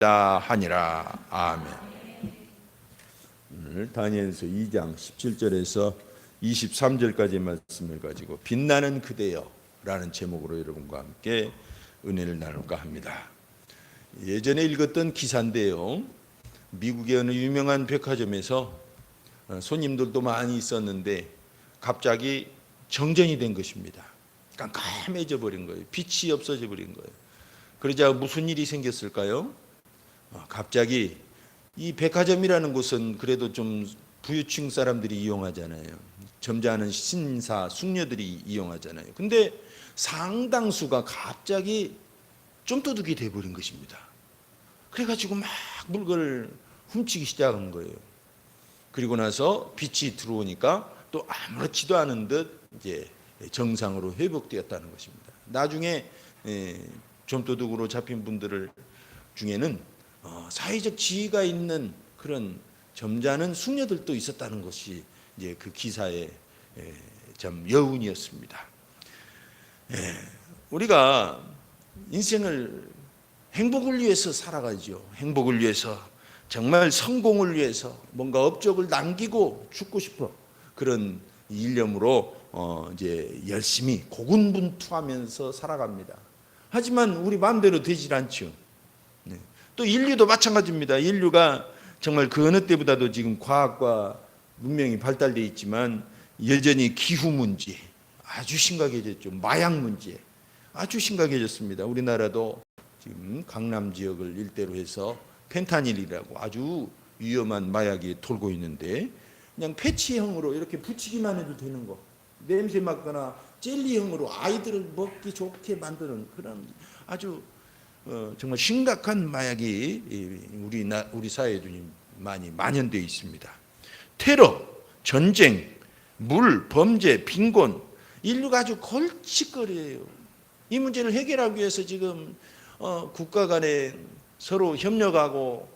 하니라. 아멘. 오늘 다니엘서 2장 17절에서 23절까지의 말씀을 가지고 빛나는 그대여 라는 제목으로 여러분과 함께 은혜를 나눌까 합니다. 예전에 읽었던 기사인데요, 미국의 어느 유명한 백화점에서 손님들도 많이 있었는데 갑자기 정전이 된 것입니다. 깜깜해져 버린 거예요. 빛이 없어져 버린 거예요. 그러자 무슨 일이 생겼을까요? 갑자기 이 백화점이라는 곳은 그래도 좀 부유층 사람들이 이용하잖아요. 점잖은 신사, 숙녀들이 이용하잖아요. 근데 상당수가 갑자기 좀도둑이 돼버린 것입니다. 그래가지고 막 물건을 훔치기 시작한 거예요. 그리고 나서 빛이 들어오니까 또 아무렇지도 않은 듯 이제 정상으로 회복되었다는 것입니다. 나중에 좀도둑으로 잡힌 분들 중에는 사회적 지위가 있는 그런 점잖은 숙녀들도 있었다는 것이 이제 그 기사의 참 여운이었습니다. 우리가 인생을 행복을 위해서 살아가죠. 행복을 위해서, 정말 성공을 위해서 뭔가 업적을 남기고 죽고 싶어, 그런 일념으로 이제 열심히 고군분투하면서 살아갑니다. 하지만 우리 마음대로 되질 않죠. 또 인류도 마찬가지입니다. 인류가 정말 그 어느 때보다도 지금 과학과 문명이 발달되어 있지만 여전히 기후 문제 아주 심각해졌죠. 마약 문제 아주 심각해졌습니다. 우리나라도 지금 강남 지역을 일대로 해서 펜타닐이라고 아주 위험한 마약이 돌고 있는데, 그냥 패치형으로 이렇게 붙이기만 해도 되는 거, 냄새 맡거나 젤리형으로 아이들을 먹기 좋게 만드는 그런 아주 정말 심각한 마약이 우리 사회에 많이 만연되어 있습니다. 테러, 전쟁, 물, 범죄, 빈곤, 인류가 아주 골칫거리예요. 이 문제를 해결하기 위해서 지금 국가 간에 서로 협력하고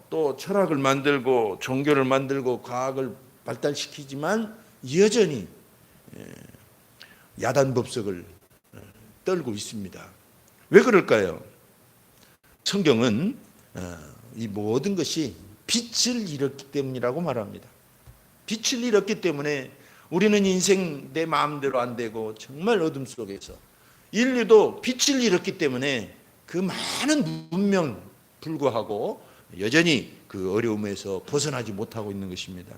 또 철학을 만들고 종교를 만들고 과학을 발달시키지만 여전히 야단법석을 떨고 있습니다. 왜 그럴까요? 성경은 이 모든 것이 빛을 잃었기 때문이라고 말합니다. 빛을 잃었기 때문에 우리는 인생 내 마음대로 안 되고 정말 어둠 속에서, 인류도 빛을 잃었기 때문에 그 많은 문명 불구하고 여전히 그 어려움에서 벗어나지 못하고 있는 것입니다.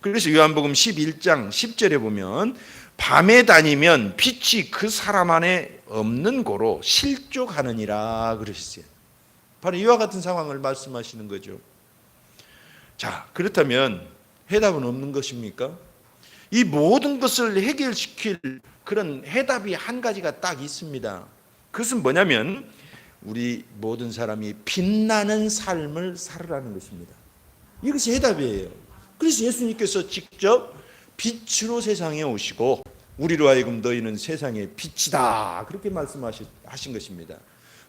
그래서 요한복음 11장 10절에 보면 밤에 다니면 빛이 그 사람 안에 없는 고로 실족하느니라 그러셨어요. 바로 이와 같은 상황을 말씀하시는 거죠. 자, 그렇다면 해답은 없는 것입니까? 이 모든 것을 해결시킬 그런 해답이 한 가지가 딱 있습니다. 그것은 뭐냐면 우리 모든 사람이 빛나는 삶을 살으라는 것입니다. 이것이 해답이에요. 그래서 예수님께서 직접 빛으로 세상에 오시고 우리로 하여금 너희는 세상의 빛이다, 그렇게 말씀하신 것입니다.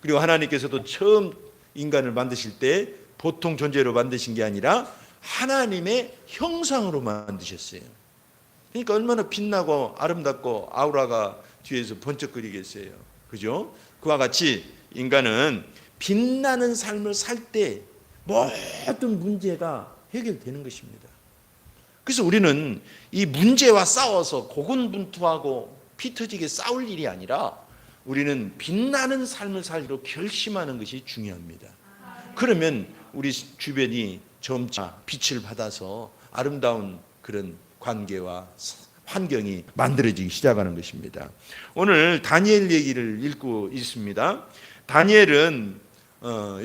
그리고 하나님께서도 처음 인간을 만드실 때 보통 존재로 만드신 게 아니라 하나님의 형상으로 만드셨어요. 그러니까 얼마나 빛나고 아름답고 아우라가 뒤에서 번쩍거리겠어요. 그죠? 그와 같이 인간은 빛나는 삶을 살 때 모든 문제가 해결되는 것입니다. 그래서 우리는 이 문제와 싸워서 고군분투하고 피 터지게 싸울 일이 아니라 우리는 빛나는 삶을 살기로 결심하는 것이 중요합니다. 그러면 우리 주변이 점차 빛을 받아서 아름다운 그런 관계와 환경이 만들어지기 시작하는 것입니다. 오늘 다니엘 얘기를 읽고 있습니다. 다니엘은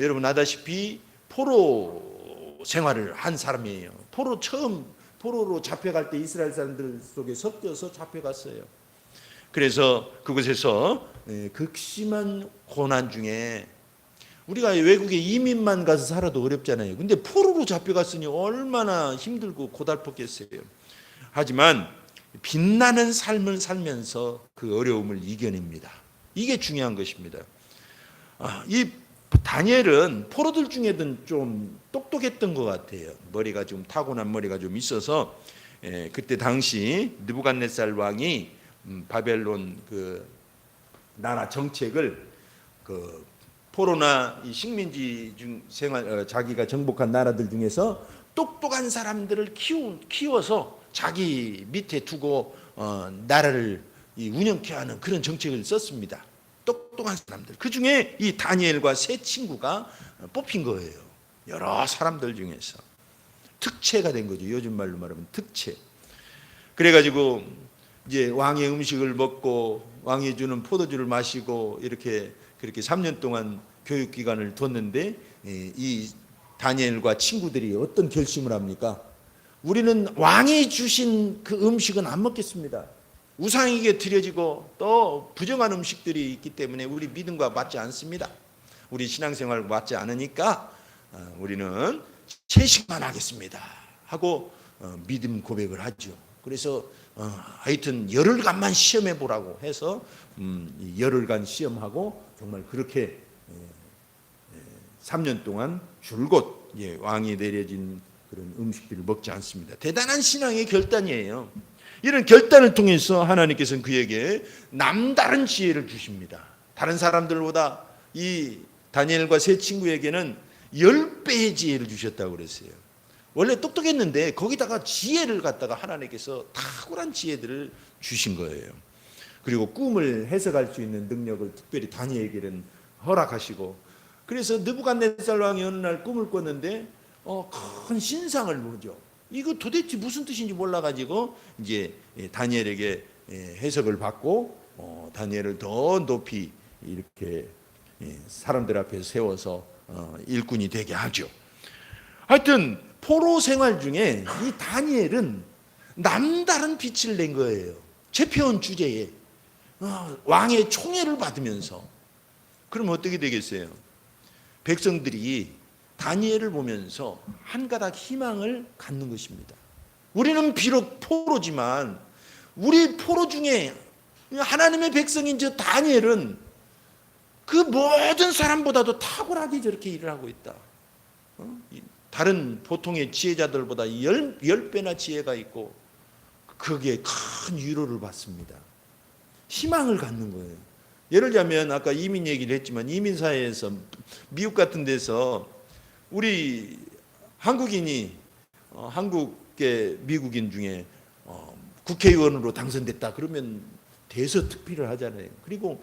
여러분 아다시피 포로 생활을 한 사람이에요. 포로로 잡혀갈 때 이스라엘 사람들 속에 섞여서 잡혀갔어요. 그래서 그곳에서 극심한 고난 중에, 우리가 외국에 이민만 가서 살아도 어렵잖아요. 근데 포로로 잡혀갔으니 얼마나 힘들고 고달팠겠어요. 하지만 빛나는 삶을 살면서 그 어려움을 이겨냅니다. 이게 중요한 것입니다. 이 다니엘은 포로들 중에는 좀 똑똑했던 것 같아요. 머리가 좀 타고난 머리가 좀 있어서 그때 당시 느부갓네살 왕이 바벨론 그 나라 정책을 그 포로나 이 식민지 중 생활 자기가 정복한 나라들 중에서 똑똑한 사람들을 키워서 자기 밑에 두고 나라를 운영케 하는 그런 정책을 썼습니다. 똑똑한 사람들. 그 중에 이 다니엘과 세 친구가 뽑힌 거예요. 여러 사람들 중에서 특채가 된 거죠. 요즘 말로 말하면 특채. 그래가지고 이제 왕의 음식을 먹고 왕이 주는 포도주를 마시고 이렇게 그렇게 3년 동안 교육 기간을 뒀는데 이 다니엘과 친구들이 어떤 결심을 합니까? 우리는 왕이 주신 그 음식은 안 먹겠습니다. 우상에게 드려지고 또 부정한 음식들이 있기 때문에 우리 믿음과 맞지 않습니다. 우리 신앙생활과 맞지 않으니까 우리는 채식만 하겠습니다 하고 믿음 고백을 하죠. 그래서 하여튼 열흘간만 시험해 보라고 해서 열흘간 시험하고 정말 그렇게 3년 동안 줄곧 왕이 내려진 그런 음식들을 먹지 않습니다. 대단한 신앙의 결단이에요. 이런 결단을 통해서 하나님께서는 그에게 남다른 지혜를 주십니다. 다른 사람들보다 이 다니엘과 세 친구에게는 10배의 지혜를 주셨다고 그랬어요. 원래 똑똑했는데 거기다가 지혜를 갖다가 하나님께서 탁월한 지혜들을 주신 거예요. 그리고 꿈을 해석할 수 있는 능력을 특별히 다니엘에게는 허락하시고, 그래서 느부갓네살 왕이 어느 날 꿈을 꿨는데 큰 신상을 보죠. 이거 도대체 무슨 뜻인지 몰라가지고 이제 다니엘에게 해석을 받고 다니엘을 더 높이 이렇게 사람들 앞에 세워서 일꾼이 되게 하죠. 하여튼 포로 생활 중에 이 다니엘은 남다른 빛을 낸 거예요. 제패원 주제에 왕의 총애를 받으면서. 그럼 어떻게 되겠어요? 백성들이 다니엘을 보면서 한 가닥 희망을 갖는 것입니다. 우리는 비록 포로지만 우리 포로 중에 하나님의 백성인 저 다니엘은 그 모든 사람보다도 탁월하게 저렇게 일을 하고 있다. 다른 보통의 지혜자들보다 10배나 지혜가 있고 거기에 큰 위로를 받습니다. 희망을 갖는 거예요. 예를 들자면 아까 이민 얘기를 했지만 이민사회에서 미국 같은 데서 우리 한국인이 한국계 미국인 중에 국회의원으로 당선됐다 그러면 대서특필을 하잖아요. 그리고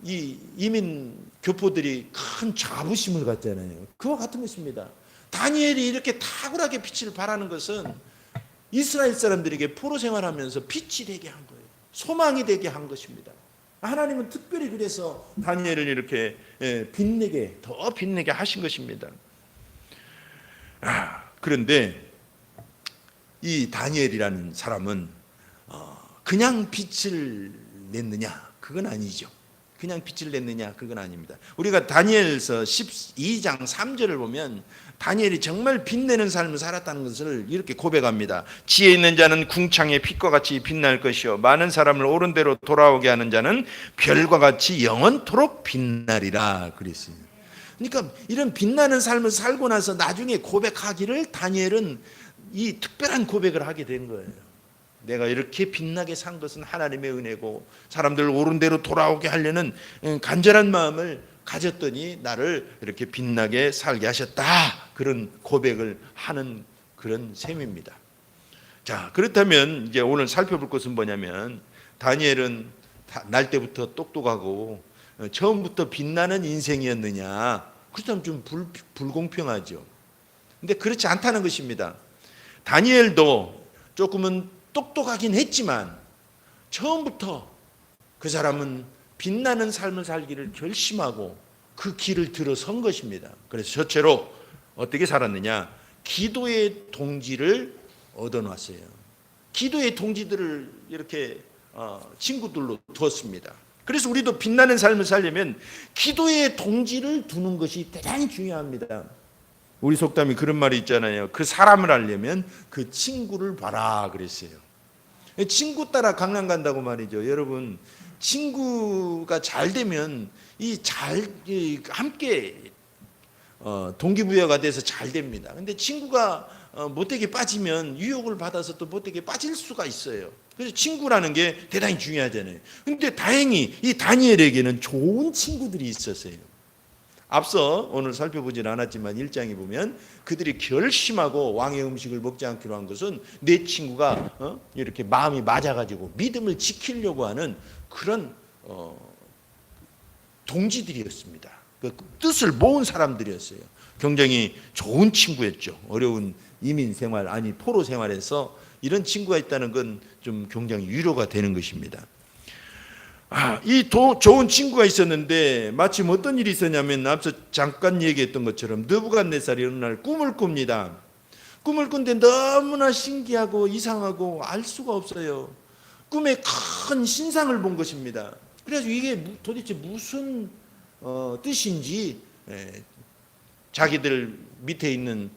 이 이민 교포들이 큰 자부심을 갖잖아요. 그와 같은 것입니다. 다니엘이 이렇게 탁월하게 빛을 발하는 것은 이스라엘 사람들에게 포로 생활하면서 빛이 되게 한 거예요. 소망이 되게 한 것입니다. 하나님은 특별히 그래서 다니엘을 이렇게 더 빛내게 하신 것입니다. 그런데 이 다니엘이라는 사람은 그냥 빛을 냈느냐? 그건 아니죠. 그냥 빛을 냈느냐? 그건 아닙니다. 우리가 다니엘서 12장 3절을 보면 다니엘이 정말 빛내는 삶을 살았다는 것을 이렇게 고백합니다. 지혜 있는 자는 궁창의 빛과 같이 빛날 것이요 많은 사람을 옳은 대로 돌아오게 하는 자는 별과 같이 영원토록 빛나리라 그랬어요. 그러니까 이런 빛나는 삶을 살고 나서 나중에 고백하기를 다니엘은 이 특별한 고백을 하게 된 거예요. 내가 이렇게 빛나게 산 것은 하나님의 은혜고 사람들을 옳은 대로 돌아오게 하려는 간절한 마음을 가졌더니 나를 이렇게 빛나게 살게 하셨다. 그런 고백을 하는 그런 셈입니다. 자, 그렇다면 이제 오늘 살펴볼 것은 뭐냐면 다니엘은 날 때부터 똑똑하고 처음부터 빛나는 인생이었느냐? 그렇다면 좀 불공평하죠. 근데 그렇지 않다는 것입니다. 다니엘도 조금은 똑똑하긴 했지만 처음부터 그 사람은 빛나는 삶을 살기를 결심하고 그 길을 들어선 것입니다. 그래서 저체로 어떻게 살았느냐? 기도의 동지를 얻어놨어요. 기도의 동지들을 이렇게 친구들로 두었습니다. 그래서 우리도 빛나는 삶을 살려면 기도의 동지를 두는 것이 대단히 중요합니다. 우리 속담이 그런 말이 있잖아요. 그 사람을 알려면 그 친구를 봐라 그랬어요. 친구 따라 강남 간다고 말이죠. 여러분, 친구가 잘 되면 함께 동기부여가 돼서 잘 됩니다. 근데 친구가 못되게 빠지면 유혹을 받아서 또 못되게 빠질 수가 있어요. 그래서 친구라는 게 대단히 중요하잖아요. 근데 다행히 이 다니엘에게는 좋은 친구들이 있었어요. 앞서 오늘 살펴보지는 않았지만 1장에 보면 그들이 결심하고 왕의 음식을 먹지 않기로 한 것은 내 친구가 이렇게 마음이 맞아가지고 믿음을 지키려고 하는 그런 동지들이었습니다. 그 뜻을 모은 사람들이었어요. 굉장히 좋은 친구였죠. 어려운 이민 생활, 아니 포로 생활에서 이런 친구가 있다는 건 좀 굉장히 위로가 되는 것입니다. 좋은 친구가 있었는데 마침 어떤 일이 있었냐면 앞서 잠깐 얘기했던 것처럼 느부갓네살이 어느 날 꿈을 꿉니다. 꿈을 꾼데 너무나 신기하고 이상하고 알 수가 없어요. 꿈에 큰 신상을 본 것입니다. 그래서 이게 도대체 무슨 뜻인지 자기들 밑에 있는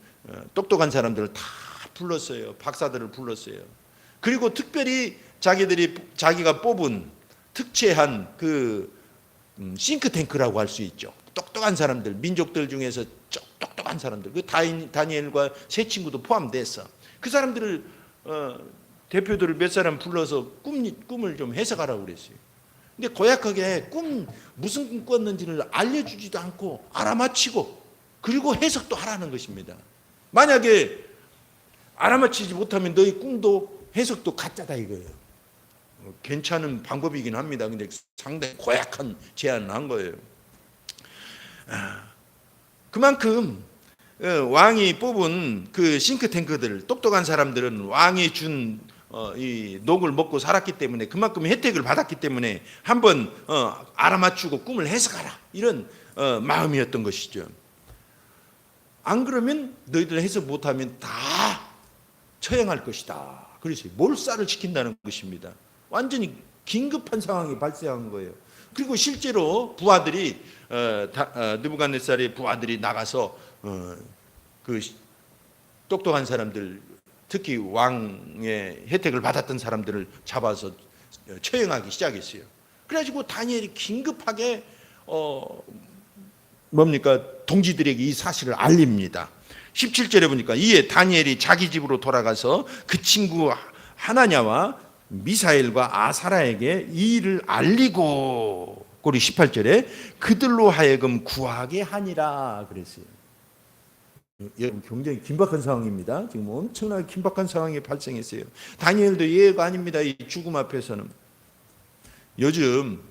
똑똑한 사람들을 다 불렀어요. 박사들을 불렀어요. 그리고 특별히 자기가 뽑은 특채한 그 싱크탱크라고 할 수 있죠. 똑똑한 사람들, 민족들 중에서 똑똑한 사람들, 그 다니엘과 세 친구도 포함돼서 그 사람들을 대표들을 몇 사람 불러서 꿈을 좀 해석하라고 그랬어요. 근데 고약하게 무슨 꿈 꿨는지를 알려주지도 않고 알아맞히고 그리고 해석도 하라는 것입니다. 만약에 알아맞히지 못하면 너희 꿈도 해석도 가짜다 이거예요. 괜찮은 방법이긴 합니다. 근데 상당히 고약한 제안을 한 거예요. 그만큼 왕이 뽑은 그 싱크탱크들, 똑똑한 사람들은 왕이 준 이 녹을 먹고 살았기 때문에 그만큼 혜택을 받았기 때문에 한번 알아맞추고 꿈을 해석하라 이런 마음이었던 것이죠. 안 그러면 너희들 해석 못하면 다 처형할 것이다. 그래서 몰살을 시킨다는 것입니다. 완전히 긴급한 상황이 발생한 거예요. 그리고 실제로 부하들이 느부갓네살의 부하들이 나가서 그 똑똑한 사람들, 특히 왕의 혜택을 받았던 사람들을 잡아서 처형하기 시작했어요. 그래가지고 다니엘이 긴급하게 동지들에게 이 사실을 알립니다. 17절에 보니까 이에 다니엘이 자기 집으로 돌아가서 그 친구 하나냐와 미사엘과 아사라에게 이 일을 알리고, 우리 18절에 그들로 하여금 구하게 하니라 그랬어요. 굉장히 긴박한 상황입니다. 지금 엄청나게 긴박한 상황이 발생했어요. 다니엘도 예외가 아닙니다. 이 죽음 앞에서는. 요즘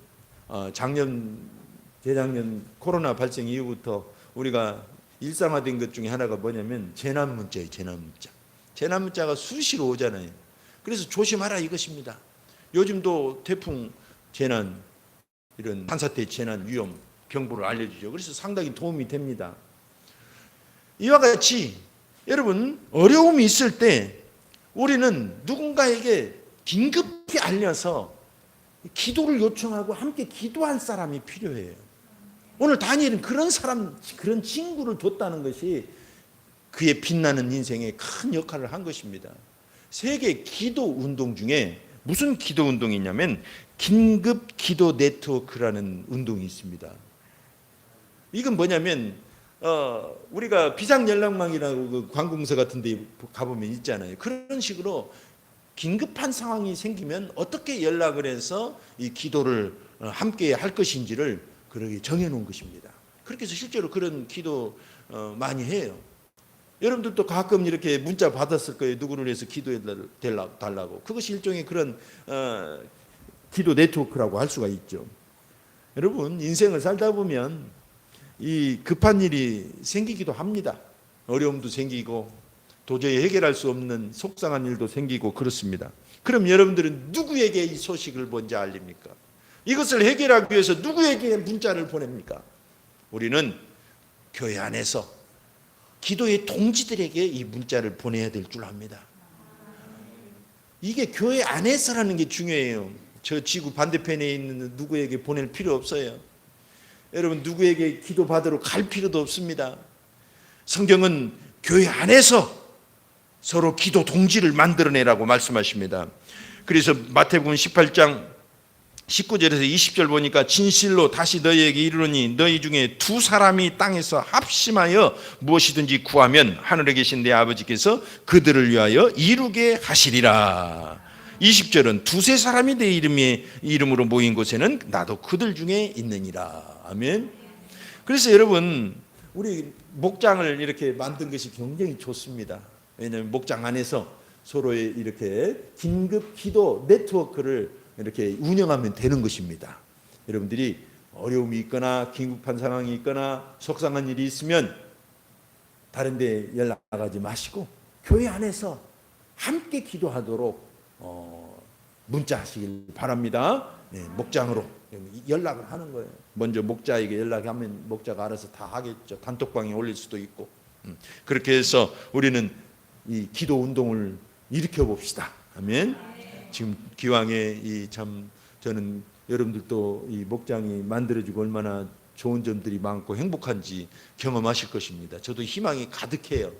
재작년 코로나 발생 이후부터 우리가 일상화된 것 중에 하나가 뭐냐면 재난 문자예요. 재난 문자가 수시로 오잖아요. 그래서 조심하라 이것입니다. 요즘도 태풍 재난, 이런 산사태 재난 위험 경보를 알려주죠. 그래서 상당히 도움이 됩니다. 이와 같이 여러분 어려움이 있을 때 우리는 누군가에게 긴급히 알려서 기도를 요청하고 함께 기도할 사람이 필요해요. 오늘 다니엘은 그런 친구를 뒀다는 것이 그의 빛나는 인생에 큰 역할을 한 것입니다. 세계 기도 운동 중에 무슨 기도 운동이 있냐면 긴급 기도 네트워크라는 운동이 있습니다. 이건 뭐냐면 우리가 비상연락망이라고 그 관공서 같은 데 가보면 있잖아요. 그런 식으로 긴급한 상황이 생기면 어떻게 연락을 해서 이 기도를 함께 할 것인지를 그렇게 정해놓은 것입니다. 그렇게 해서 실제로 그런 기도 많이 해요. 여러분들도 가끔 이렇게 문자 받았을 거예요. 누구를 위해서 기도해 달라고. 그것이 일종의 그런 기도 네트워크라고 할 수가 있죠. 여러분 인생을 살다 보면 이 급한 일이 생기기도 합니다. 어려움도 생기고 도저히 해결할 수 없는 속상한 일도 생기고 그렇습니다. 그럼 여러분들은 누구에게 이 소식을 먼저 알립니까? 이것을 해결하기 위해서 누구에게 문자를 보냅니까? 우리는 교회 안에서 기도의 동지들에게 이 문자를 보내야 될 줄 압니다. 이게 교회 안에서라는 게 중요해요. 저 지구 반대편에 있는 누구에게 보낼 필요 없어요. 여러분 누구에게 기도받으러 갈 필요도 없습니다. 성경은 교회 안에서 서로 기도 동지를 만들어내라고 말씀하십니다. 그래서 마태복음 18장 19절에서 20절 보니까 진실로 다시 너희에게 이르노니 너희 중에 두 사람이 땅에서 합심하여 무엇이든지 구하면 하늘에 계신 내 아버지께서 그들을 위하여 이루게 하시리라. 20절은 두세 사람이 내 이름으로 모인 곳에는 나도 그들 중에 있느니라. 아멘. 그래서 여러분, 우리 목장을 이렇게 만든 것이 굉장히 좋습니다. 왜냐하면 목장 안에서 서로의 이렇게 긴급 기도 네트워크를 이렇게 운영하면 되는 것입니다. 여러분들이 어려움이 있거나 긴급한 상황이 있거나 속상한 일이 있으면 다른 데 연락하지 마시고 교회 안에서 함께 기도하도록 문자하시길 바랍니다. 네, 목장으로 연락을 하는 거예요. 먼저 목자에게 연락하면 목자가 알아서 다 하겠죠. 단톡방에 올릴 수도 있고. 그렇게 해서 우리는 이 기도 운동을 일으켜 봅시다. 아멘. 지금 기왕에 저는 여러분들도 이 목장이 만들어지고 얼마나 좋은 점들이 많고 행복한지 경험하실 것입니다. 저도 희망이 가득해요.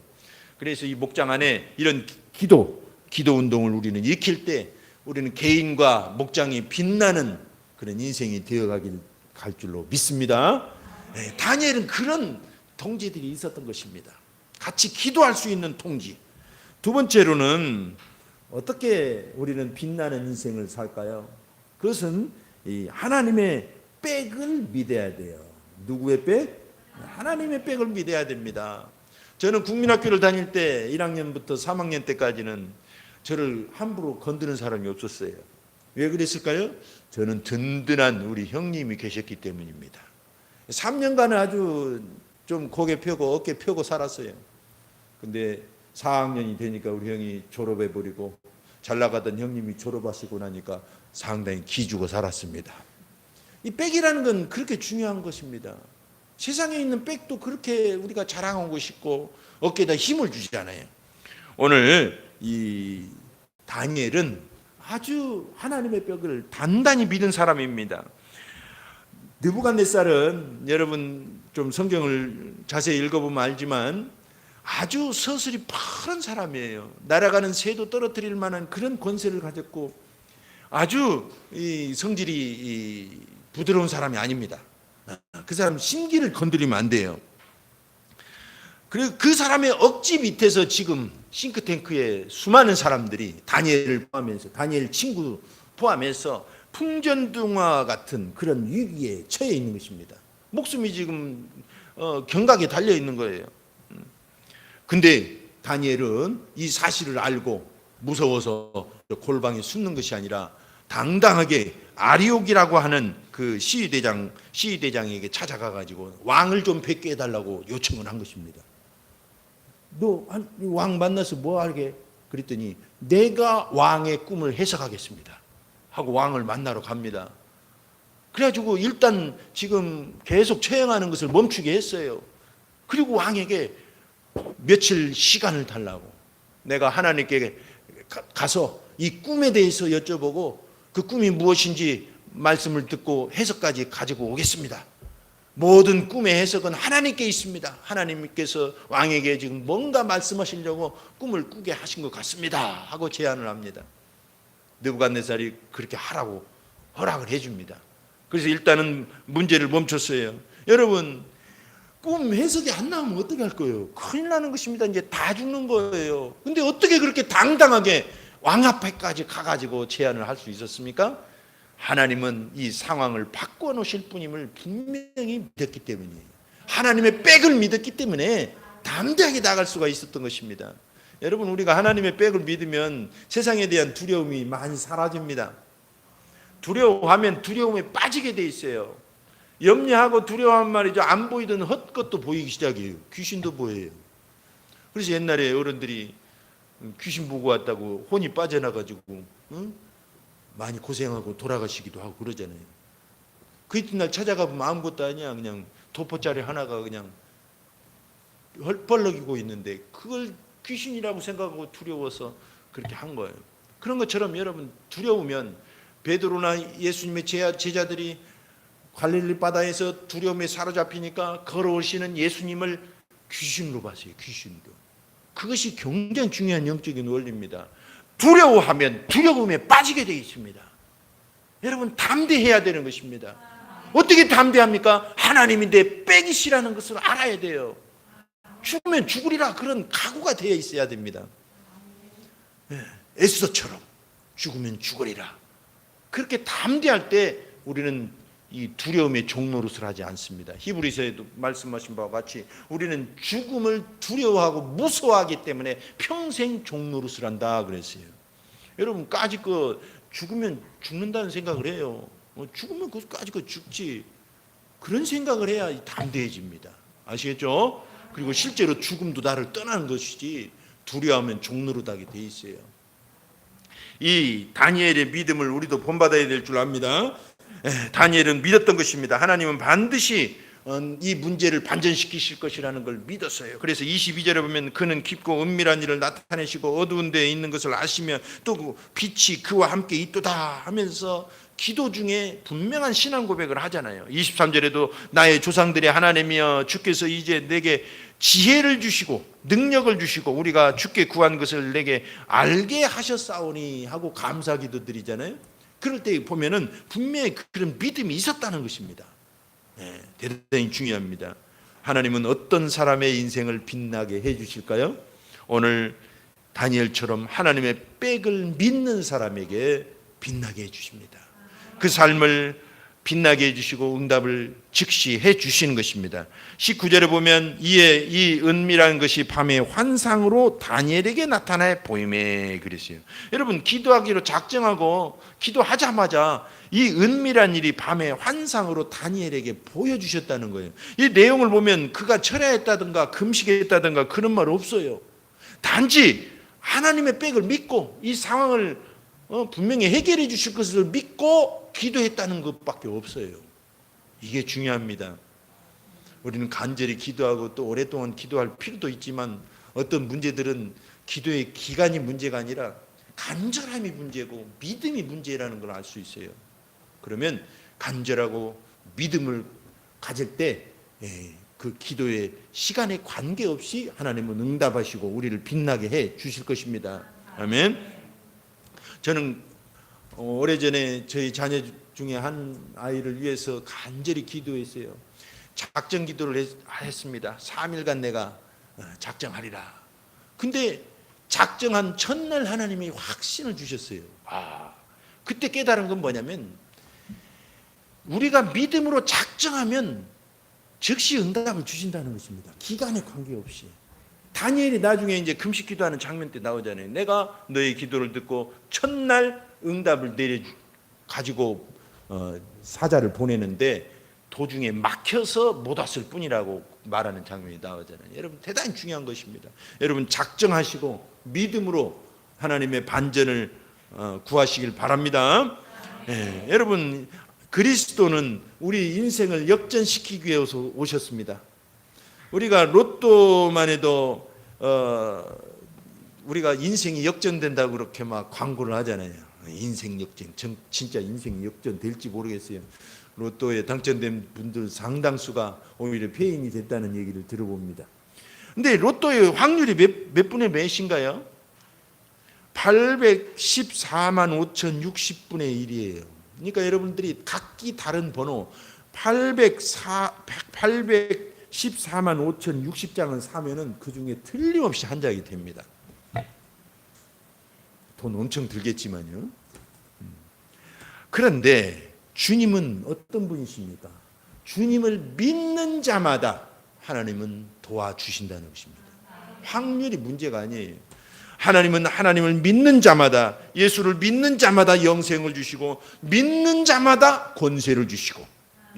그래서 이 목장 안에 이런 기도 운동을 우리는 익힐 때 우리는 개인과 목장이 빛나는 그런 인생이 갈 줄로 믿습니다. 네, 다니엘은 그런 동지들이 있었던 것입니다. 같이 기도할 수 있는 동지. 두 번째로는 어떻게 우리는 빛나는 인생을 살까요? 그것은 이 하나님의 백을 믿어야 돼요. 누구의 백? 하나님의 백을 믿어야 됩니다. 저는 국민학교를 다닐 때 1학년부터 3학년 때까지는 저를 함부로 건드는 사람이 없었어요. 왜 그랬을까요? 저는 든든한 우리 형님이 계셨기 때문입니다. 3년간은 아주 좀 고개 펴고 어깨 펴고 살았어요. 근데 4학년이 되니까 우리 형이 졸업해버리고 잘 나가던 형님이 졸업하시고 나니까 상당히 기죽어 살았습니다. 이 백이라는 건 그렇게 중요한 것입니다. 세상에 있는 백도 그렇게 우리가 자랑하고 싶고 어깨에다 힘을 주잖아요. 오늘 이 다니엘은 아주 하나님의 백을 단단히 믿은 사람입니다. 느부갓네살은 여러분 좀 성경을 자세히 읽어보면 알지만 아주 서슬이 빠른 사람이에요. 날아가는 새도 떨어뜨릴 만한 그런 권세를 가졌고 아주 이 성질이 부드러운 사람이 아닙니다. 그 사람 심기를 건드리면 안 돼요. 그리고 그 사람의 억지 밑에서 지금 싱크탱크에 수많은 사람들이 다니엘을 포함해서 다니엘 친구 포함해서 풍전등화 같은 그런 위기에 처해 있는 것입니다. 목숨이 지금 경각에 달려 있는 거예요. 근데 다니엘은 이 사실을 알고 무서워서 골방에 숨는 것이 아니라 당당하게 아리옥이라고 하는 그 시위대장에게 찾아가 가지고 왕을 좀 뵙게 해달라고 요청을 한 것입니다. 너 왕 만나서 뭐 하게? 그랬더니 내가 왕의 꿈을 해석하겠습니다 하고 왕을 만나러 갑니다. 그래가지고 일단 지금 계속 처형하는 것을 멈추게 했어요. 그리고 왕에게 며칠 시간을 달라고, 내가 하나님께 가서 이 꿈에 대해서 여쭤보고 그 꿈이 무엇인지 말씀을 듣고 해석까지 가지고 오겠습니다. 모든 꿈의 해석은 하나님께 있습니다. 하나님께서 왕에게 지금 뭔가 말씀하시려고 꿈을 꾸게 하신 것 같습니다 하고 제안을 합니다. 느부갓네살이 그렇게 하라고 허락을 해줍니다. 그래서 일단은 문제를 멈췄어요. 여러분, 꿈 해석이 안 나오면 어떻게 할 거예요? 큰일 나는 것입니다. 이제 다 죽는 거예요. 근데 어떻게 그렇게 당당하게 왕 앞에까지 가가지고 제안을 할 수 있었습니까? 하나님은 이 상황을 바꿔놓으실 분임을 분명히 믿었기 때문이에요. 하나님의 백을 믿었기 때문에 담대하게 나갈 수가 있었던 것입니다. 여러분, 우리가 하나님의 백을 믿으면 세상에 대한 두려움이 많이 사라집니다. 두려워하면 두려움에 빠지게 돼 있어요. 염려하고 두려워하면 말이죠, 안 보이던 헛것도 보이기 시작해요. 귀신도 보여요. 그래서 옛날에 어른들이 귀신 보고 왔다고 혼이 빠져나가지고 많이 고생하고 돌아가시기도 하고 그러잖아요. 그 이튿날 찾아가보면 아무것도 아니야. 그냥 도포짜리 하나가 그냥 헐벌럭이고 있는데 그걸 귀신이라고 생각하고 두려워서 그렇게 한 거예요. 그런 것처럼 여러분, 두려우면 베드로나 예수님의 제자들이 갈릴리 바다에서 두려움에 사로잡히니까 걸어오시는 예수님을 귀신으로 봤어요. 귀신으로. 그것이 굉장히 중요한 영적인 원리입니다. 두려워하면 두려움에 빠지게 되어 있습니다. 여러분, 담대해야 되는 것입니다. 어떻게 담대합니까? 하나님이 내 백이시라는 것을 알아야 돼요. 죽으면 죽으리라 그런 각오가 되어 있어야 됩니다. 에스더처럼 죽으면 죽으리라. 그렇게 담대할 때 우리는 이 두려움의 종노릇을 하지 않습니다. 히브리서에도 말씀하신 바와 같이 우리는 죽음을 두려워하고 무서워하기 때문에 평생 종노릇을 한다 그랬어요. 여러분 까짓 죽으면 죽는다는 생각을 해요. 죽으면 까짓 죽지. 그런 생각을 해야 담대해집니다. 아시겠죠? 그리고 실제로 죽음도 나를 떠나는 것이지 두려워하면 종노릇하게 돼 있어요. 이 다니엘의 믿음을 우리도 본받아야 될 줄 압니다. 다니엘은 믿었던 것입니다. 하나님은 반드시 이 문제를 반전시키실 것이라는 걸 믿었어요. 그래서 22절에 보면 그는 깊고 은밀한 일을 나타내시고 어두운 데에 있는 것을 아시며 또 빛이 그와 함께 있도다 하면서 기도 중에 분명한 신앙 고백을 하잖아요. 23절에도 나의 조상들의 하나님이여 주께서 이제 내게 지혜를 주시고 능력을 주시고 우리가 주께 구한 것을 내게 알게 하셨사오니 하고 감사 기도 드리잖아요. 그럴 때 보면은 분명히 그런 믿음이 있었다는 것입니다. 대단히 중요합니다. 하나님은 어떤 사람의 인생을 빛나게 해 주실까요? 오늘 다니엘처럼 하나님의 백을 믿는 사람에게 빛나게 해 주십니다. 그 삶을 빛나게 해주시고 응답을 즉시 해주시는 것입니다. 19절에 보면 이에 이 은밀한 것이 밤의 환상으로 다니엘에게 나타나 보임에 그랬어요. 여러분 기도하기로 작정하고 기도하자마자 이 은밀한 일이 밤의 환상으로 다니엘에게 보여주셨다는 거예요. 이 내용을 보면 그가 철야했다든가 금식했다든가 그런 말 없어요. 단지 하나님의 백을 믿고 이 상황을 분명히 해결해 주실 것을 믿고 기도했다는 것밖에 없어요. 이게 중요합니다. 우리는 간절히 기도하고 또 오랫동안 기도할 필요도 있지만 어떤 문제들은 기도의 기간이 문제가 아니라 간절함이 문제고 믿음이 문제라는 걸 알 수 있어요. 그러면 간절하고 믿음을 가질 때 그 기도의 시간에 관계없이 하나님은 응답하시고 우리를 빛나게 해 주실 것입니다. 아멘. 저는 오래전에 저희 자녀 중에 한 아이를 위해서 간절히 기도했어요. 작정 기도를 했습니다. 3일간 내가 작정하리라. 근데 작정한 첫날 하나님이 확신을 주셨어요. 그때 깨달은 건 뭐냐면 우리가 믿음으로 작정하면 즉시 응답을 주신다는 것입니다. 기간에 관계없이. 다니엘이 나중에 이제 금식 기도하는 장면 때 나오잖아요. 내가 너의 기도를 듣고 첫날 응답을 가지고 사자를 보내는데 도중에 막혀서 못 왔을 뿐이라고 말하는 장면이 나오잖아요. 여러분 대단히 중요한 것입니다. 여러분 작정하시고 믿음으로 하나님의 반전을 구하시길 바랍니다. 여러분 그리스도는 우리 인생을 역전시키기 위해서 오셨습니다. 우리가 로또만 해도 우리가 인생이 역전된다고 그렇게 막 광고를 하잖아요. 인생 역전, 진짜 인생이 역전될지 모르겠어요. 로또에 당첨된 분들 상당수가 오히려 폐인이 됐다는 얘기를 들어봅니다. 근데 로또의 확률이 몇 분의 몇인가요? 814만 5,060분의 1이에요. 그러니까 여러분들이 각기 다른 번호 814만 5,060장을 사면은 그 중에 틀림없이 한 장이 됩니다. 돈 엄청 들겠지만요. 그런데 주님은 어떤 분이십니까? 주님을 믿는 자마다 하나님은 도와주신다는 것입니다. 확률이 문제가 아니에요. 하나님은 하나님을 믿는 자마다, 예수를 믿는 자마다 영생을 주시고 믿는 자마다 권세를 주시고,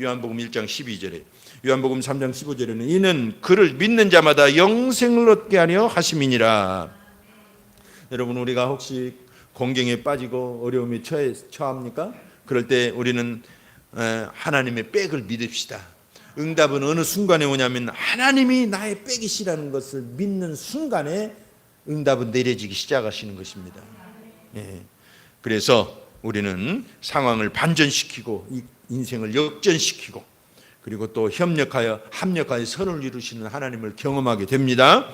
요한복음 1장 12절에, 요한복음 3장 15절에는 이는 그를 믿는 자마다 영생을 얻게 하려 하심이니라. 여러분 우리가 혹시 공경에 빠지고 어려움에 처합니까? 그럴 때 우리는 하나님의 백을 믿읍시다. 응답은 어느 순간에 오냐면 하나님이 나의 백이시라는 것을 믿는 순간에 응답은 내려지기 시작하시는 것입니다. 그래서 우리는 상황을 반전시키고 인생을 역전시키고 그리고 또 합력하여 선을 이루시는 하나님을 경험하게 됩니다.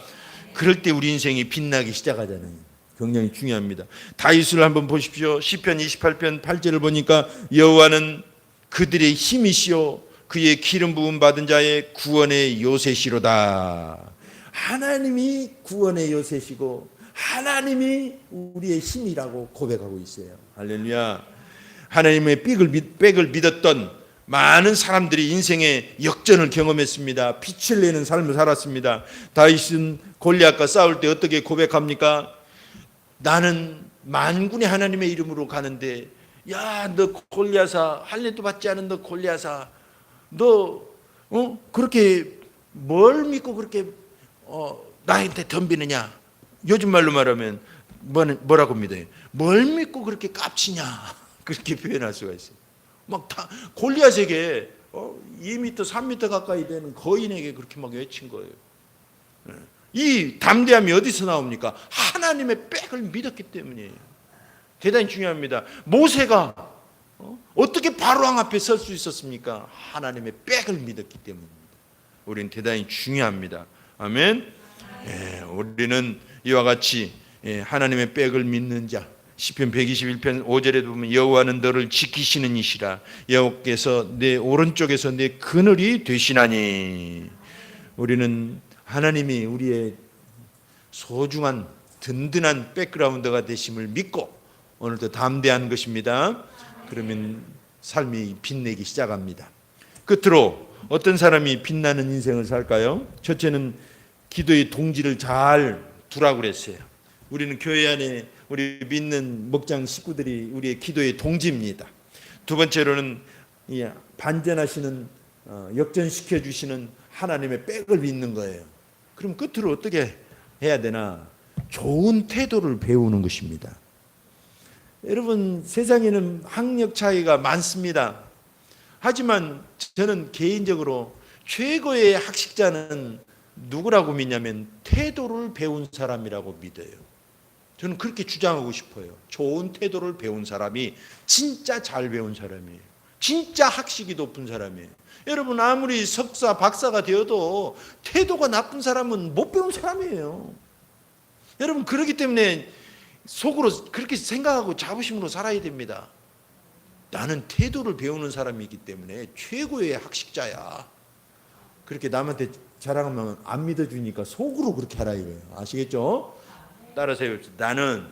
그럴 때 우리 인생이 빛나기 시작하잖아요. 굉장히 중요합니다. 다윗을 한번 보십시오. 시편 28편 8절을 보니까 여호와는 그들의 힘이시요 그의 기름 부음 받은 자의 구원의 요새시로다. 하나님이 구원의 요새시고 하나님이 우리의 힘이라고 고백하고 있어요. 할렐루야. 하나님의 백을 믿었던 많은 사람들이 인생의 역전을 경험했습니다. 빛을 내는 삶을 살았습니다. 다윗은 골리앗과 싸울 때 어떻게 고백합니까? 나는 만군의 하나님의 이름으로 가는데, 야, 너 골리앗아, 할 일도 받지 않은 너 골리앗아, 너 그렇게 뭘 믿고 그렇게 나한테 덤비느냐? 요즘 말로 말하면 뭐라고 믿어요? 뭘 믿고 그렇게 깝치냐? 그렇게 표현할 수가 있어요. 막 다 골리앗에게 2m, 3m 가까이 되는 거인에게 그렇게 막 외친 거예요. 이 담대함이 어디서 나옵니까? 하나님의 백을 믿었기 때문이에요. 대단히 중요합니다. 모세가 어떻게 바로왕 앞에 설 수 있었습니까? 하나님의 백을 믿었기 때문입니다. 우리는 대단히 중요합니다. 아멘. 우리는 이와 같이 하나님의 백을 믿는 자, 시편 121편 5절에 보면 여호와는 너를 지키시는 이시라, 여호와께서 내 오른쪽에서 내 그늘이 되시나니. 우리는 하나님이 우리의 소중한 든든한 백그라운드가 되심을 믿고 오늘도 담대한 것입니다. 그러면 삶이 빛내기 시작합니다. 끝으로 어떤 사람이 빛나는 인생을 살까요? 첫째는 기도의 동지를 잘 두라고 그랬어요. 우리는 교회 안에 우리 믿는 목장 식구들이 우리의 기도의 동지입니다. 두 번째로는 반전하시는, 역전시켜 주시는 하나님의 백을 믿는 거예요. 그럼 끝으로 어떻게 해야 되나? 좋은 태도를 배우는 것입니다. 여러분, 세상에는 학력 차이가 많습니다. 하지만 저는 개인적으로 최고의 학식자는 누구라고 믿냐면 태도를 배운 사람이라고 믿어요. 저는 그렇게 주장하고 싶어요. 좋은 태도를 배운 사람이 진짜 잘 배운 사람이에요. 진짜 학식이 높은 사람이에요. 여러분, 아무리 석사, 박사가 되어도 태도가 나쁜 사람은 못 배운 사람이에요. 여러분, 그렇기 때문에 속으로 그렇게 생각하고 자부심으로 살아야 됩니다. 나는 태도를 배우는 사람이기 때문에 최고의 학식자야. 그렇게 남한테 자랑하면 안 믿어주니까 속으로 그렇게 하라 이거예요. 아시겠죠? 따라서요. 나는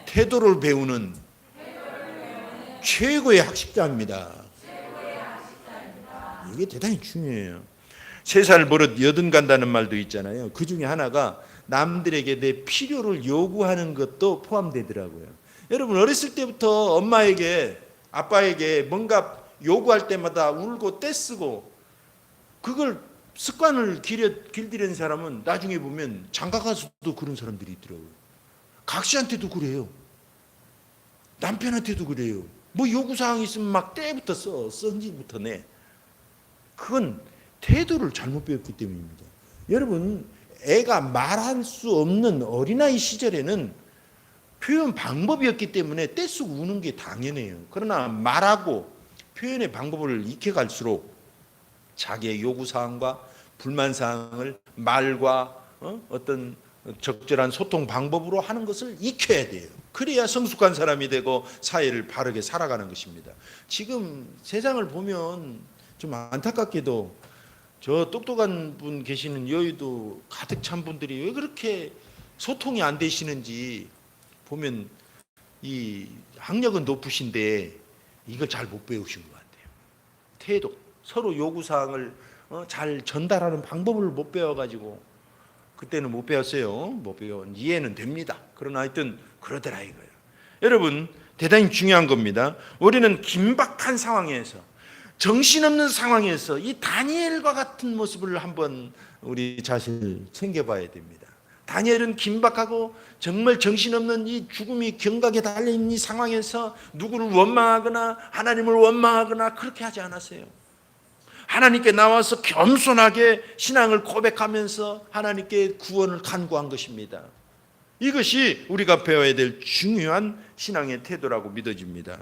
태도를 배우는 최고의 학식자입니다. 이게 대단히 중요해요. 3살 버릇 여든 간다는 말도 있잖아요. 그 중에 하나가 남들에게 내 필요를 요구하는 것도 포함되더라고요. 여러분, 어렸을 때부터 엄마에게 아빠에게 뭔가 요구할 때마다 울고 떼쓰고 그걸 습관을 길들이는 사람은 나중에 보면 장가 가서도 그런 사람들이 있더라고요. 각시한테도 그래요. 남편한테도 그래요. 뭐 요구사항이 있으면 막 때부터 선지부터 내. 그건 태도를 잘못 배웠기 때문입니다. 여러분, 애가 말할 수 없는 어린아이 시절에는 표현 방법이었기 때문에 떼쓰고 우는 게 당연해요. 그러나 말하고 표현의 방법을 익혀갈수록 자기의 요구사항과 불만사항을 말과 어떤 적절한 소통 방법으로 하는 것을 익혀야 돼요. 그래야 성숙한 사람이 되고 사회를 바르게 살아가는 것입니다. 지금 세상을 보면 좀 안타깝게도 저 똑똑한 분 계시는 여의도 가득 찬 분들이 왜 그렇게 소통이 안 되시는지 보면 이 학력은 높으신데 이걸 잘 못 배우신 것 같아요. 태도, 서로 요구사항을 잘 전달하는 방법을 못 배워가지고 그때는 못 배웠어요. 못 배운 이해는 됩니다. 그러나 하여튼 그러더라 이거예요. 여러분, 대단히 중요한 겁니다. 우리는 긴박한 상황에서, 정신없는 상황에서 이 다니엘과 같은 모습을 한번 우리 자신을 챙겨봐야 됩니다. 다니엘은 긴박하고 정말 정신없는 이 죽음이 경각에 달려있는 이 상황에서 누구를 원망하거나 하나님을 원망하거나 그렇게 하지 않았어요. 하나님께 나와서 겸손하게 신앙을 고백하면서 하나님께 구원을 간구한 것입니다. 이것이 우리가 배워야 될 중요한 신앙의 태도라고 믿어집니다.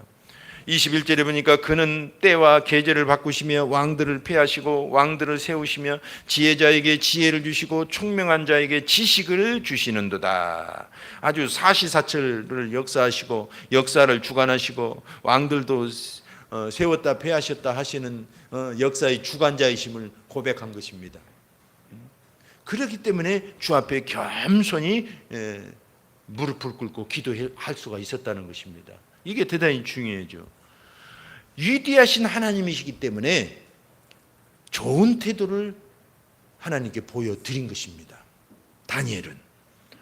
21절에 보니까 그는 때와 계절을 바꾸시며 왕들을 폐하시고 왕들을 세우시며 지혜자에게 지혜를 주시고 총명한 자에게 지식을 주시는도다. 아주 사시사철을 역사하시고 역사를 주관하시고 왕들도 세웠다 폐하셨다 하시는 역사의 주관자이심을 고백한 것입니다. 그렇기 때문에 주 앞에 겸손히 무릎을 꿇고 기도할 수가 있었다는 것입니다. 이게 대단히 중요하죠. 위대하신 하나님이시기 때문에 좋은 태도를 하나님께 보여드린 것입니다. 다니엘은.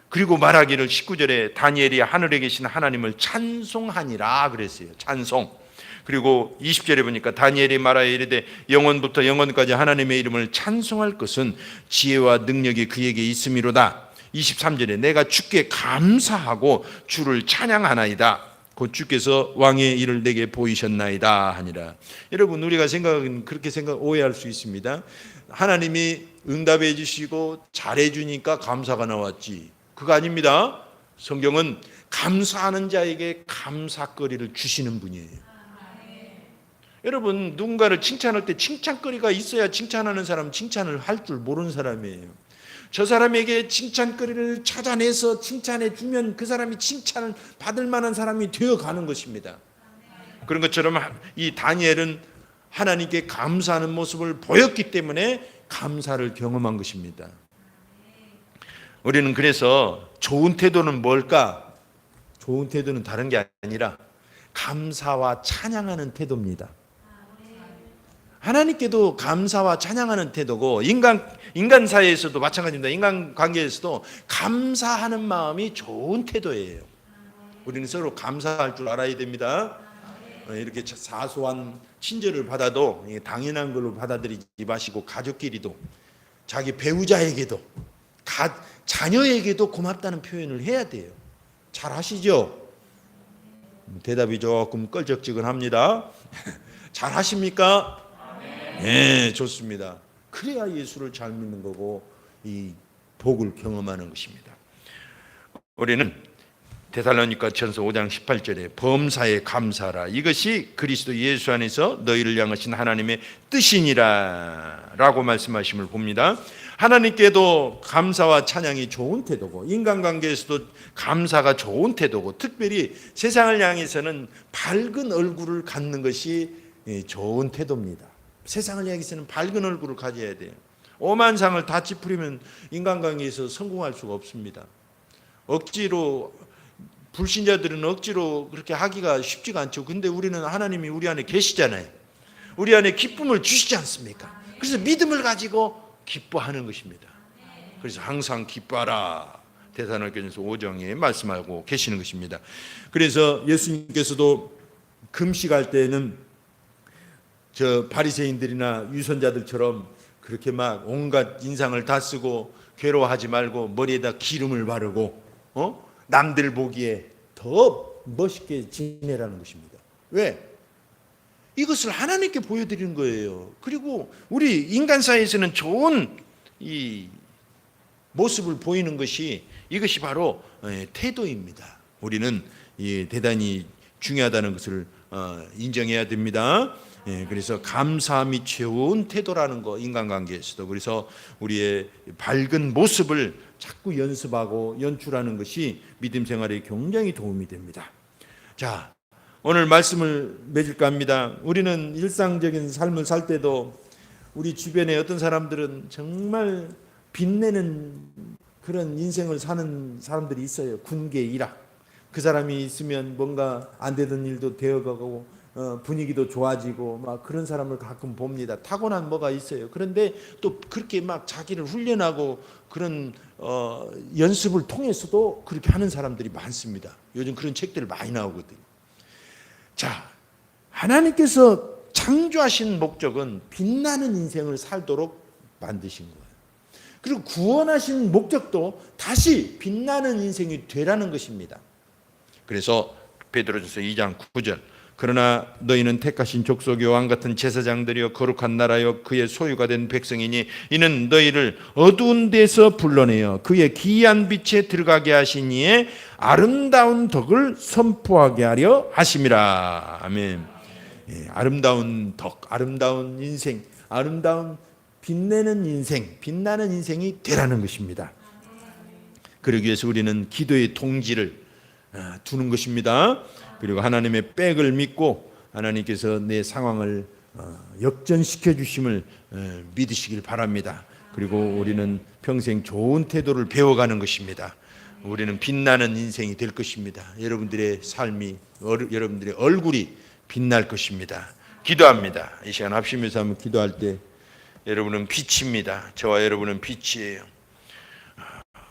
그리고 말하기를 19절에 다니엘이 하늘에 계신 하나님을 찬송하니라 그랬어요. 찬송. 그리고 20절에 보니까 다니엘이 말하여 이르되 영원부터 영원까지 하나님의 이름을 찬송할 것은 지혜와 능력이 그에게 있음이로다. 23절에 내가 주께 감사하고 주를 찬양하나이다. 곧 주께서 왕의 일을 내게 보이셨나이다 하니라. 여러분, 우리가 그렇게 오해할 수 있습니다. 하나님이 응답해 주시고 잘해 주니까 감사가 나왔지. 그거 아닙니다. 성경은 감사하는 자에게 감사거리를 주시는 분이에요. 여러분, 누군가를 칭찬할 때 칭찬거리가 있어야 칭찬하는 사람은 칭찬을 할 줄 모르는 사람이에요. 저 사람에게 칭찬거리를 찾아내서 칭찬해 주면 그 사람이 칭찬을 받을 만한 사람이 되어가는 것입니다. 그런 것처럼 이 다니엘은 하나님께 감사하는 모습을 보였기 때문에 감사를 경험한 것입니다. 우리는 그래서 좋은 태도는 뭘까? 좋은 태도는 다른 게 아니라 감사와 찬양하는 태도입니다. 하나님께도 감사와 찬양하는 태도고 인간 사이에서도 마찬가지입니다. 인간 관계에서도 감사하는 마음이 좋은 태도예요. 우리는 서로 감사할 줄 알아야 됩니다. 이렇게 사소한 친절을 받아도 당연한 걸로 받아들이지 마시고 가족끼리도 자기 배우자에게도 자녀에게도 고맙다는 표현을 해야 돼요. 잘 하시죠? 대답이 조금 껄쩍지근합니다. 잘 하십니까? 네, 좋습니다. 그래야 예수를 잘 믿는 거고 이 복을 경험하는 것입니다. 우리는 데살로니가 전서 5장 18절에 범사에 감사하라. 이것이 그리스도 예수 안에서 너희를 향하신 하나님의 뜻이니라 라고 말씀하심을 봅니다. 하나님께도 감사와 찬양이 좋은 태도고 인간관계에서도 감사가 좋은 태도고 특별히 세상을 향해서는 밝은 얼굴을 갖는 것이 좋은 태도입니다. 세상을 향해서는 밝은 얼굴을 가져야 돼요. 오만 상을 다 찌푸리면 인간관계에서 성공할 수가 없습니다. 억지로 불신자들은 억지로 그렇게 하기가 쉽지가 않죠. 근데 우리는 하나님이 우리 안에 계시잖아요. 우리 안에 기쁨을 주시지 않습니까? 그래서 믿음을 가지고 기뻐하는 것입니다. 그래서 항상 기뻐하라. 데살로니가전서 5장에 말씀하고 계시는 것입니다. 그래서 예수님께서도 금식할 때는 저 바리새인들이나 유선자들처럼 그렇게 막 온갖 인상을 다 쓰고 괴로워하지 말고 머리에다 기름을 바르고 남들 보기에 더 멋있게 지내라는 것입니다. 왜? 이것을 하나님께 보여드리는 거예요. 그리고 우리 인간 사이에서는 좋은 이 모습을 보이는 것이 이것이 바로 태도입니다. 우리는 대단히 중요하다는 것을 인정해야 됩니다. 그래서 감사함이 좋은 태도라는 거 인간관계에서도 그래서 우리의 밝은 모습을 자꾸 연습하고 연출하는 것이 믿음 생활에 굉장히 도움이 됩니다. 자, 오늘 말씀을 맺을까 합니다. 우리는 일상적인 삶을 살 때도 우리 주변에 어떤 사람들은 정말 빛내는 그런 인생을 사는 사람들이 있어요. 군계 일학. 그 사람이 있으면 뭔가 안 되던 일도 되어가고 분위기도 좋아지고 막 그런 사람을 가끔 봅니다. 타고난 뭐가 있어요. 그런데 또 그렇게 막 자기를 훈련하고 그런 연습을 통해서도 그렇게 하는 사람들이 많습니다. 요즘 그런 책들 많이 나오거든요. 자, 하나님께서 창조하신 목적은 빛나는 인생을 살도록 만드신 거예요. 그리고 구원하신 목적도 다시 빛나는 인생이 되라는 것입니다. 그래서 베드로전서 2장 9절 그러나 너희는 택하신 족속이요 왕같은 제사장들이요 거룩한 나라요 그의 소유가 된 백성이니 이는 너희를 어두운 데서 불러내어 그의 기이한 빛에 들어가게 하신 이의 아름다운 덕을 선포하게 하려 하심이라. 아멘. 아름다운 덕, 아름다운 인생, 아름다운 빛내는 인생, 빛나는 인생이 되라는 것입니다. 그러기 위해서 우리는 기도의 동지를 두는 것입니다. 그리고 하나님의 백을 믿고 하나님께서 내 상황을 역전시켜 주심을 믿으시길 바랍니다. 그리고 우리는 평생 좋은 태도를 배워가는 것입니다. 우리는 빛나는 인생이 될 것입니다. 여러분들의 삶이, 여러분들의 얼굴이 빛날 것입니다. 기도합니다. 이 시간 합심해서 한번 기도할 때 여러분은 빛입니다. 저와 여러분은 빛이에요.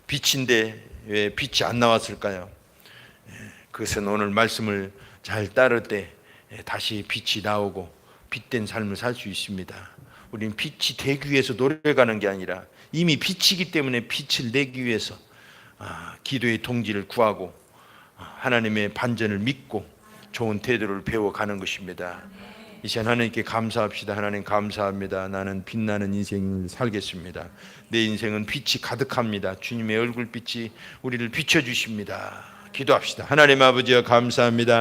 빛인데 왜 빛이 안 나왔을까요? 그것은 오늘 말씀을 잘 따를 때 다시 빛이 나오고 빛된 삶을 살 수 있습니다. 우리는 빛이 되기 위해서 노력하는 게 아니라 이미 빛이기 때문에 빛을 내기 위해서 기도의 동기를 구하고 하나님의 반전을 믿고 좋은 태도를 배워가는 것입니다. 이 시간 하나님께 감사합시다. 하나님 감사합니다. 나는 빛나는 인생을 살겠습니다. 내 인생은 빛이 가득합니다. 주님의 얼굴빛이 우리를 비춰주십니다. 기도합시다. 하나님 아버지여 감사합니다.